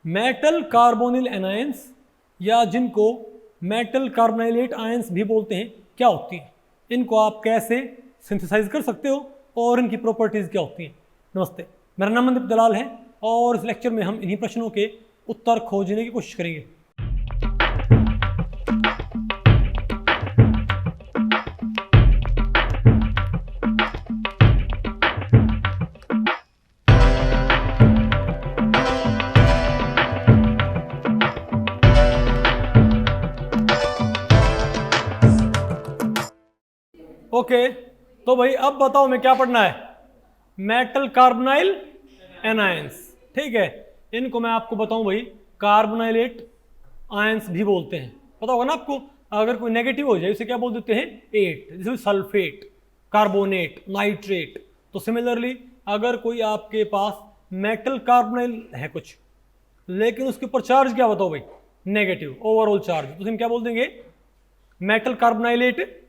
Metal carbonyl anions या जिनको metal कार्बोनाइलेट ions भी बोलते हैं क्या होती हैं, इनको आप कैसे सिंथेसाइज कर सकते हो और इनकी प्रॉपर्टीज़ क्या होती हैं। नमस्ते, मेरा नाम मनदीप दलाल है और इस लेक्चर में हम इन्हीं प्रश्नों के उत्तर खोजने की कोशिश करेंगे। ओके, तो भाई अब बताओ मैं क्या पढ़ना है, मेटल कार्बोनाइल एनायंस। ठीक है, इनको मैं आपको बताऊं भाई कार्बोनाइलेट आयंस भी बोलते हैं। पता होगा ना आपको, अगर कोई नेगेटिव हो जाए उसे क्या बोल देते हैं, एट, जैसे सल्फेट, कार्बोनेट, नाइट्रेट। तो सिमिलरली अगर कोई आपके पास मेटल कार्बोनाइल है कुछ, लेकिन उसके ऊपर चार्ज क्या बताओ भाई, नेगेटिव, ओवरऑल चार्ज, तो हम क्या बोल देंगे, मेटल कार्बोनाइलेट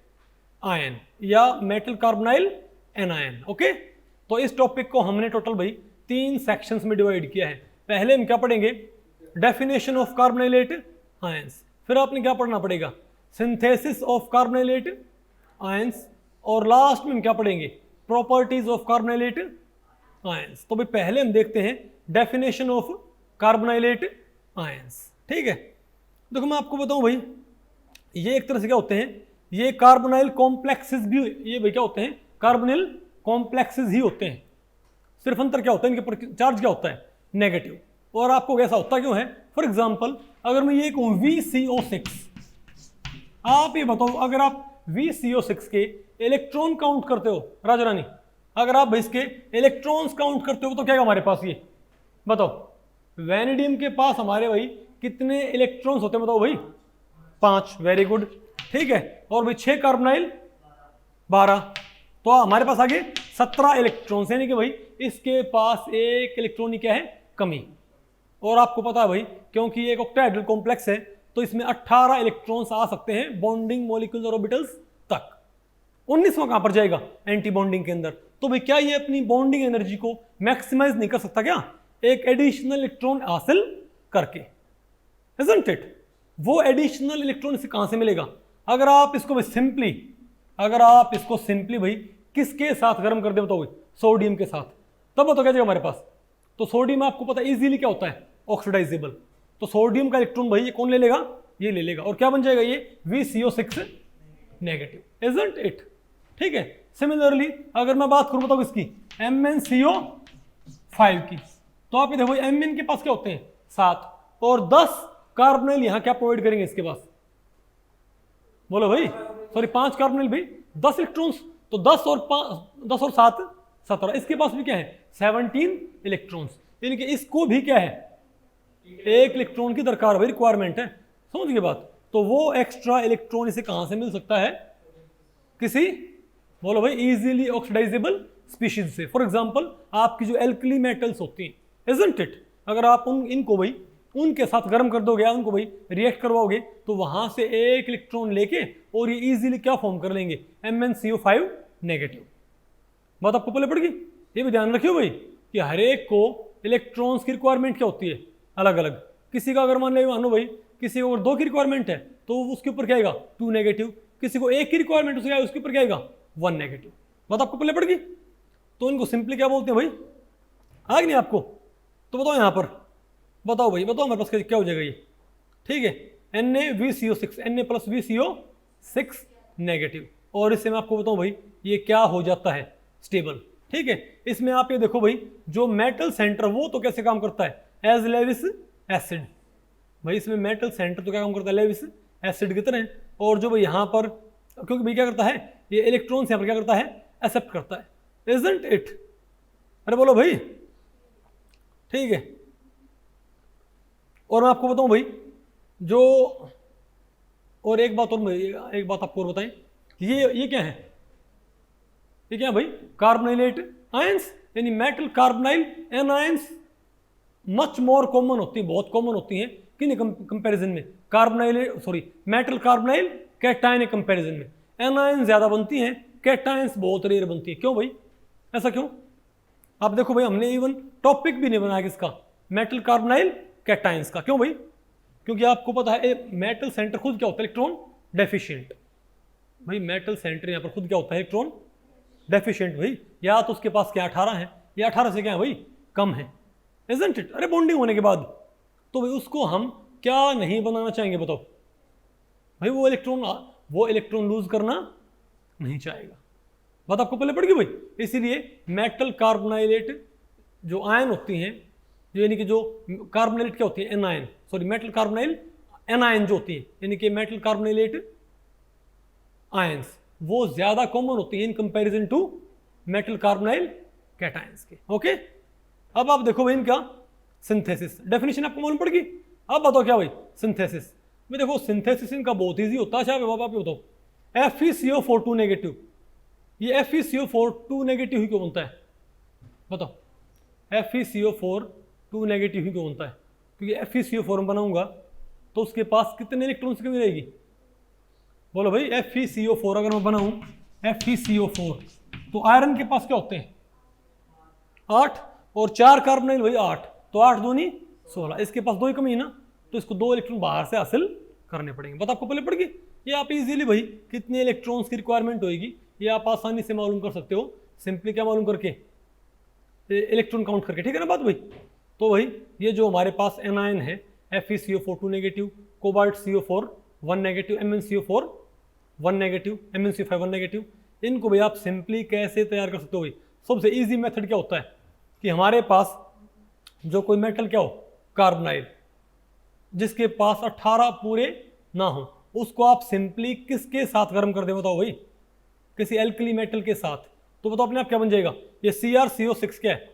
आयन या मेटल कार्बोनाइल एनायन। ओके, तो इस टॉपिक को हमने टोटल भाई 3 सेक्शंस में डिवाइड किया है। पहले हम क्या पढ़ेंगे, डेफिनेशन ऑफ कार्बोनाइलेट आयंस, फिर आपने क्या पढ़ना पड़ेगा, सिंथेसिस ऑफ कार्बोनाइलेट आयंस, और लास्ट में हम क्या पढ़ेंगे, प्रॉपर्टीज ऑफ कार्बोनाइलेट आयंस। तो भाई पहले हम देखते हैं डेफिनेशन ऑफ कार्बोनाइलेट आयंस। ठीक है, देखो मैं आपको बताऊं भाई, ये एक तरह से क्या होते हैं, ये कार्बोनाइल कॉम्प्लेक्सेस भी, ये भाई क्या होते हैं, कार्बोनिल कॉम्प्लेक्सेस ही होते हैं। सिर्फ अंतर क्या होता है, इनके ऊपर चार्ज क्या होता है, नेगेटिव। और आपको ऐसा होता क्यों है, फॉर एग्जांपल अगर मैं ये कहूं VCO6, आप ये बताओ अगर आप VCO6 के इलेक्ट्रॉन काउंट करते हो राजा रानी, अगर आप भाई इसके इलेक्ट्रॉन्स काउंट करते हो तो क्या है हमारे पास, ये बताओ वैनिडियम के पास हमारे भाई कितने इलेक्ट्रॉन्स होते हैं, बताओ भाई 5, वेरी गुड। ठीक है, और भाई 6 कार्बोनाइल 12, तो हमारे पास आगे 17 इलेक्ट्रॉन्स, यानी कि भाई इसके पास एक इलेक्ट्रॉन की क्या है, कमी। और आपको पता है भाई, क्योंकि ये एक ऑक्टाहेड्रल कॉम्प्लेक्स है तो इसमें 18 इलेक्ट्रॉन्स आ सकते हैं बॉन्डिंग मॉलिक्यूल्स और ऑर्बिटल्स तक। 19वां कहां पर जाएगा, एंटी बॉन्डिंग के अंदर। तो भाई क्या ये अपनी बॉन्डिंग एनर्जी को मैक्सिमाइज नहीं कर सकता क्या, एक एडिशनल इलेक्ट्रॉन हासिल करके, इजंट इट। वो एडिशनल इलेक्ट्रॉन से कहां से मिलेगा, अगर आप इसको भाई सिंपली भाई किसके साथ गर्म कर दे बताओ भाई, सोडियम के साथ, तब बताओ क्या जाएगा हमारे पास। तो सोडियम आपको पता है इजीली क्या होता है, ऑक्सीडाइजेबल। तो सोडियम का इलेक्ट्रॉन भाई ये कौन ले लेगा, ये ले लेगा, और क्या बन जाएगा ये VCO6 नेगेटिव, इजंट इट। ठीक है, सिमिलरली अगर मैं बात करूं बताओ इसकी MnCO5 की, तो आप ये देखो Mn के पास क्या होते हैं 7, और 10 कार्बोनाइल यहां क्या प्रोवाइड करेंगे इसके पास, बोलो भाई, सॉरी 5 कार्बोनाइल भाई 10 इलेक्ट्रॉन्स, तो 10 और 7 17, इसके पास भी क्या है 17 इलेक्ट्रॉन्स, यानी कि इसको भी क्या है, एक इलेक्ट्रॉन की दरकार भाई, रिक्वायरमेंट है, समझ गए बात। तो वो एक्स्ट्रा इलेक्ट्रॉन इसे कहां से मिल सकता है, किसी, बोलो भाई, इजीली ऑक्सीडाइजेबल स्पीशीज से। फॉर एग्जांपल आपकी जो एल्कली मेटल्स होती हैं, इजंट इट, अगर आप इनको भाई उनके साथ गर्म कर दोगे, उनको भाई रिएक्ट करवाओगे, तो वहां से एक इलेक्ट्रॉन लेके और ये इजीली क्या फॉर्म कर लेंगे, MnCO5 नेगेटिव। बात आपको पहले पड़ गई। ये भी ध्यान रखियो भाई कि हर एक को इलेक्ट्रॉन्स की रिक्वायरमेंट क्या होती है, अलग अलग। किसी का अगर मानो भाई किसी को अगर 2 की रिक्वायरमेंट है तो उसके ऊपर क्या आएगा, 2 नेगेटिव, किसी को 1 की रिक्वायरमेंट उसके ऊपर क्या आएगा, 1 नेगेटिव। बात आपको पहले पड़ गई। तो इनको सिंपली क्या बोलते हैं भाई, आ गई नहीं आपको, तो बताओ यहां पर, बताओ भाई, बताओ हमारे पास क्या हो जाएगा ये। ठीक है, NaVCO6, Na plus VCO6 negative, और इससे मैं आपको बताऊं भाई ये क्या हो जाता है, स्टेबल। ठीक है, इसमें आप ये देखो भाई जो मेटल सेंटर वो तो कैसे काम करता है, एज लेविस एसिड। भाई इसमें मेटल सेंटर तो क्या काम करता है, लेविस एसिड की तरह। और जो भाई यहाँ पर, क्योंकि भाई क्या करता है, ये इलेक्ट्रॉन्स यहाँ पर क्या करता है, एक्सेप्ट करता है, इजंट इट। अरे बोलो भाई, ठीक है। और मैं आपको बताऊं भाई जो, और एक बात आपको और बताएं, ये क्या है, ये क्या है भाई, कार्बोनाइलेट आयंस, यानी metal carbonyl anions much more common होती है, बहुत कॉमन होती हैं किन कंपैरिजन में, मेटल कार्बोनाइल कैटायन कंपैरिजन में एनायन ज्यादा बनती हैं, कैटायंस बहुत रेयर बनती है। क्यों भाई, ऐसा क्यों? आप देखो भाई हमने इवन टॉपिक भी नहीं बनाया किसका, मेटल कार्बोनाइल कैटायंस का। क्यों भाई? क्योंकि आपको पता है मेटल सेंटर खुद क्या होता है? Electron deficient. भाई मेटल सेंटर यहाँ पर खुद क्या होता है? Electron deficient. भाई या तो उसके पास क्या 18 है, या 18 से क्या है भाई? कम है, इजंट इट? अरे बॉन्डिंग होने के बाद तो भाई उसको हम क्या नहीं बनाना चाहेंगे बताओ? भाई वो इलेक्ट्रॉन लूज करना नहीं चाहेगा। बात आपको पहले पड़ गई भाई। इसीलिए मेटल कार्बोनाइलेट जो आयन होती हैं, जो यानी कि जो कार्बोनाइलेट क्या होती है? Anion, sorry metal carbonyl anion जो होती है, यानी कि मेटल कार्बोनाइलेट आयंस, वो ज्यादा कॉमन होती है in comparison to metal carbonyl cations के। ओके, अब आप देखो भाई इनका सिंथेसिस, डेफिनेशन आपको मालूम पड़ गई। अब बताओ क्या भाई? सिंथेसिस में देखो, सिंथेसिस इनका बहुत ईजी होता है। अच्छा बाबा आप बताओ, FeCO4 नेगेटिव, ये FeCO4 नेगेटिव ही क्यों बनता है? बताओ, FeCO4 नेगेटिव ही क्यों बनता है? क्योंकि FeCO4 में बनाऊंगा तो उसके पास कितने इलेक्ट्रॉन्स की कमी रहेगी? बोलो भाई, FeCO4 अगर मैं बनाऊं FeCO4 तो आयरन के पास क्या होते हैं? 8 और 4 कार्बोनाइल भाई 8, तो 8 दूनी 16। इसके पास 2 ही कमी है ना, तो इसको 2 इलेक्ट्रॉन बाहर से हासिल करने पड़ेंगे। बता आपको पहले पड़ गई। ये आप इजीली भाई कितने इलेक्ट्रॉन्स की रिक्वायरमेंट होगी ये आप आसानी से मालूम कर सकते हो, सिंपली क्या मालूम करके? इलेक्ट्रॉन काउंट करके। ठीक है ना बात भाई? तो भाई ये जो हमारे पास एनायन है FeCO4 2 negative, cobalt CO4 1 negative, MnCO4 1 negative, MnCO5 1 negative, इनको भाई आप सिंपली कैसे तैयार कर सकते हो भाई? सबसे इजी मेथड क्या होता है कि हमारे पास जो कोई मेटल क्या हो, कार्बोनाइल, जिसके पास 18 पूरे ना हो, उसको आप सिंपली किसके साथ गर्म कर दे? बताओ भाई, किसी एल्कली मेटल के साथ। तो बताओ अपने आप क्या बन जाएगा? ये CrCO6 क्या है?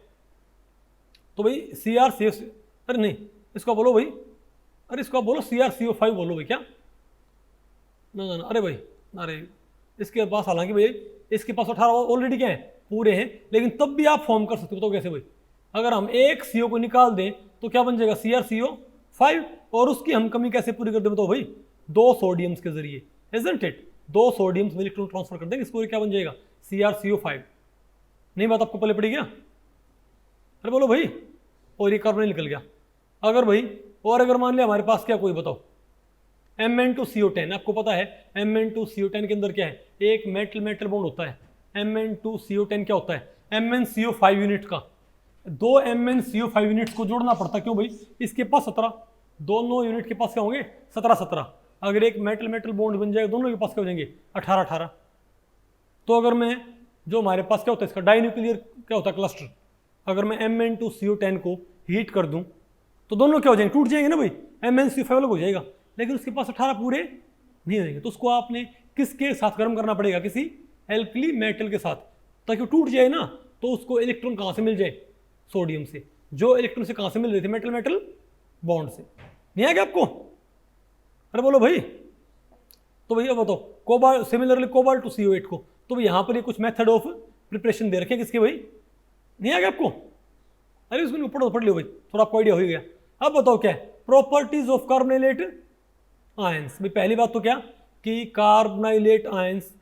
तो भाई CrCO6, अरे नहीं इसको बोलो भाई, अरे इसको आप बोलो CrCO5 बोलो भाई। क्या ना ना, अरे भाई, अरे इसके पास हालांकि भाई इसके पास 18 ऑलरेडी क्या है? पूरे हैं, लेकिन तब भी आप फॉर्म कर सकते हो। तो कैसे भाई? अगर हम एक CO को निकाल दें तो क्या बन जाएगा? CrCO5, और उसकी हम कमी कैसे पूरी कर दें? बताओ भाई, 2 सोडियम्स के जरिए, इजंट इट? 2 सोडियम्स में इलेक्ट्रॉन ट्रांसफर कर देंगे, इसको क्या बन जाएगा? CrCO5। नहीं बात आपको पहले पड़ी क्या? अरे बोलो भाई, और ये कार्बन निकल गया। अगर भाई, और अगर मान लिया हमारे पास क्या कोई, बताओ Mn2CO10, आपको पता है Mn2CO10 के अंदर क्या है? एक मेटल मेटल बॉन्ड होता है। Mn2CO10 क्या होता है? MnCO5 यूनिट का। 2 MnCO5 यूनिट्स को जोड़ना पड़ता। क्यों भाई? इसके पास 17, दोनों यूनिट के पास क्या होंगे? 17। अगर एक मेटल मेटल बॉन्ड बन जाएगा, दोनों के पास क्या हो जाएंगे? 18। तो अगर मैं, जो हमारे पास क्या होता है इसका डाइन्यूक्लियर क्या होता है? क्लस्टर। अगर मैं Mn2CO10 को हीट कर दूं तो दोनों क्या हो जाएंगे? टूट जाएंगे ना भाई, MnCO5 अलग हो जाएगा, लेकिन उसके पास 18 पूरे नहीं होंगे। तो उसको आपने किसके साथ गर्म करना पड़ेगा? किसी एल्कली मेटल के साथ, ताकि वो टूट जाए ना, तो उसको इलेक्ट्रॉन कहाँ से मिल जाए? सोडियम से। जो इलेक्ट्रॉन से कहाँ से मिल रहे थे? मेटल मेटल बॉन्ड से। नहीं आ गया आपको? अरे बोलो भाई। तो भैया बताओ, cobalt, similarly cobalt to CO8 को, तो भाई यहाँ पर ये कुछ मेथड ऑफ प्रिपरेशन दे रखे किसके भाई? नहीं आ गया आपको? अरे उसको पढ़ लियो भाई, थोड़ा आपको आइडिया हो गया। अब बताओ क्या है प्रॉपर्टीज ऑफ कार्बोनाइलेट आयंस। भाई पहली बात तो क्या कि कार्बोनाइलेट आयंस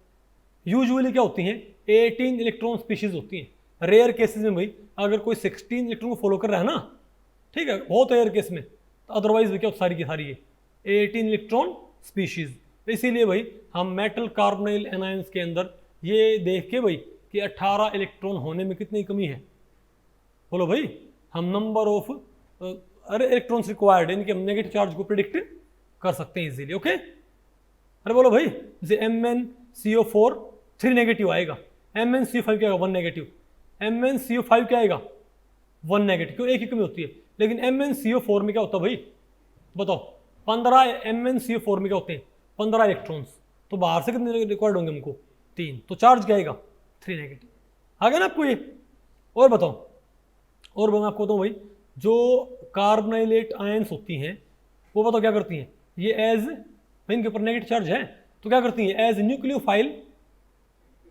यूजुअली क्या होती हैं? 18 इलेक्ट्रॉन स्पीशीज होती हैं। रेयर केसेस में भाई अगर कोई 16 इलेक्ट्रॉन को फॉलो कर रहा है ना, ठीक है, बहुत रेयर केस में, तो अदरवाइज भी क्या सारी की सारी है 18 इलेक्ट्रॉन स्पीशीज। इसीलिए भाई हम मेटल कार्बोनाइल एनायंस के अंदर ये देख के भाई कि 18 इलेक्ट्रॉन होने में कितनी कमी है, बोलो भाई, हम नंबर ऑफ अरे इलेक्ट्रॉन्स रिक्वायर्ड, इनके हम नेगेटिव चार्ज को प्रिडिक्ट कर सकते हैं इजीली। ओके, अरे बोलो भाई, जैसे MnCO4 3 नेगेटिव आएगा, MnCO5 क्या आएगा? 1 नेगेटिव, MnCO5 क्या आएगा? 1 नेगेटिव। क्यों? एक ही कमी होती है। लेकिन MnCO4 में क्या होता है भाई? बताओ, 15 MnCO4 में क्या होते हैं? 15 इलेक्ट्रॉन्स। तो बाहर से कितने रिक्वायर्ड होंगे हमको? 3। तो चार्ज क्या आएगा? 3 नेगेटिव। आ गया ना आपको ये? और बताओ, और मैं आपको बताऊँ भाई, जो कार्बोनाइलेट आयंस होती हैं वो बताओ क्या करती हैं? ये एज, इनके ऊपर नेगेटिव चार्ज है तो क्या करती हैं? एज न्यूक्लियोफाइल,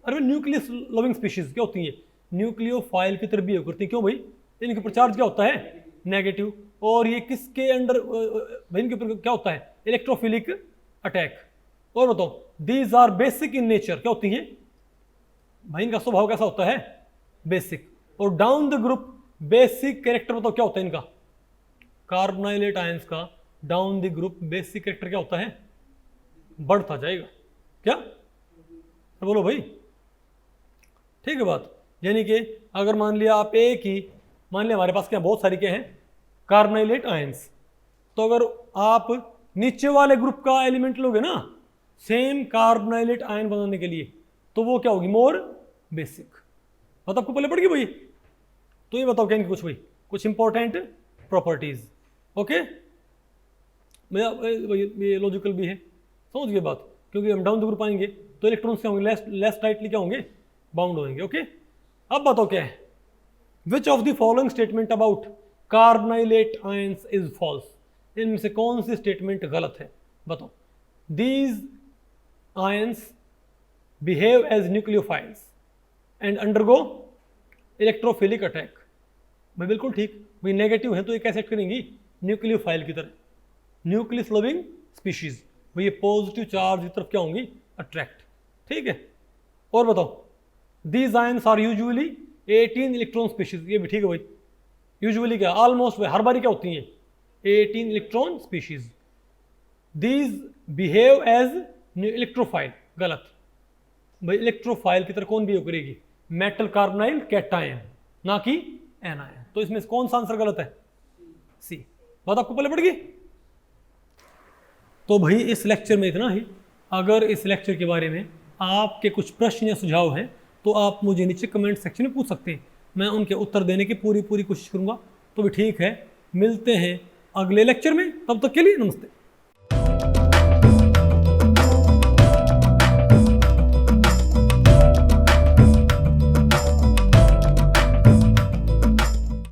अरे न्यूक्लियस लविंग स्पीशीज क्या होती है? न्यूक्लियोफाइल की तरह बिहेव करती है। क्यों भाई? इनके ऊपर चार्ज क्या होता है? नेगेटिव। और ये किसके अंडर भाई इनके ऊपर क्या होता है? Electrophilic attack. और बताओ, these are basic in nature, क्या होती हैं भाई? इनका स्वभाव कैसा होता है? बेसिक। और down the group basic character बताओ क्या होता है इनका? कार्बोनाइलेट आयंस का down the group basic character क्या होता है? बढ़ता जाएगा। क्या बोलो भाई, ठीक है बात। यानी कि अगर मान लिया आप एक ही, मान लिया हमारे पास क्या बहुत सारी क्या है कार्बोनाइलेट आयंस, तो अगर आप नीचे वाले ग्रुप का एलिमेंट लोगे ना सेम कार्बोनाइलेट आयन बनाने के लिए, तो वो क्या होगी? मोर बेसिक। बात आपको पहले पड़ गई भाई? तो ये बताओ क्या कुछ भाई, कुछ इंपॉर्टेंट प्रॉपर्टीज। ओके, ये लॉजिकल भी है, समझ गए बात? क्योंकि हम डाउन द ग्रुप आएंगे तो इलेक्ट्रॉन्स क्या होंगे? लेस टाइटली क्या होंगे? बाउंड होंगे। ओके, अब बताओ क्या है? Which of the following statement about carbonylate ions is false? इनमें से कौन सी स्टेटमेंट गलत है? बताओ। These ions behave as nucleophiles and undergo electrophilic attack. भाई बिल्कुल ठीक भाई, नेगेटिव है तो ये कैसे एक्ट करेंगी? न्यूक्लियोफाइल की तरह, न्यूक्लियस लविंग स्पीशीज। भाई ये पॉजिटिव चार्ज की तरफ क्या होंगी? अट्रैक्ट। ठीक है, और बताओ। These ions are usually 18 electron species. ये भी ठीक है भाई, यूजुअली क्या? ऑलमोस्ट हर बारी क्या होती है? 18 electron species. These behave as electrophile. गलत भाई, इलेक्ट्रोफाइल की तरह कौन बिहेव करेगी? मेटल कार्बोनाइल कैटायन, ना कि एनायन। तो इसमें कौन सा आंसर गलत है? सी। बात आपको पहले पड़ गई? तो भाई इस लेक्चर में इतना ही। अगर इस लेक्चर के बारे में आपके कुछ प्रश्न या सुझाव हैं तो आप मुझे नीचे कमेंट सेक्शन में पूछ सकते हैं, मैं उनके उत्तर देने की पूरी कोशिश करूंगा। तो भी ठीक है, मिलते हैं अगले लेक्चर में, तब तक के लिए नमस्ते।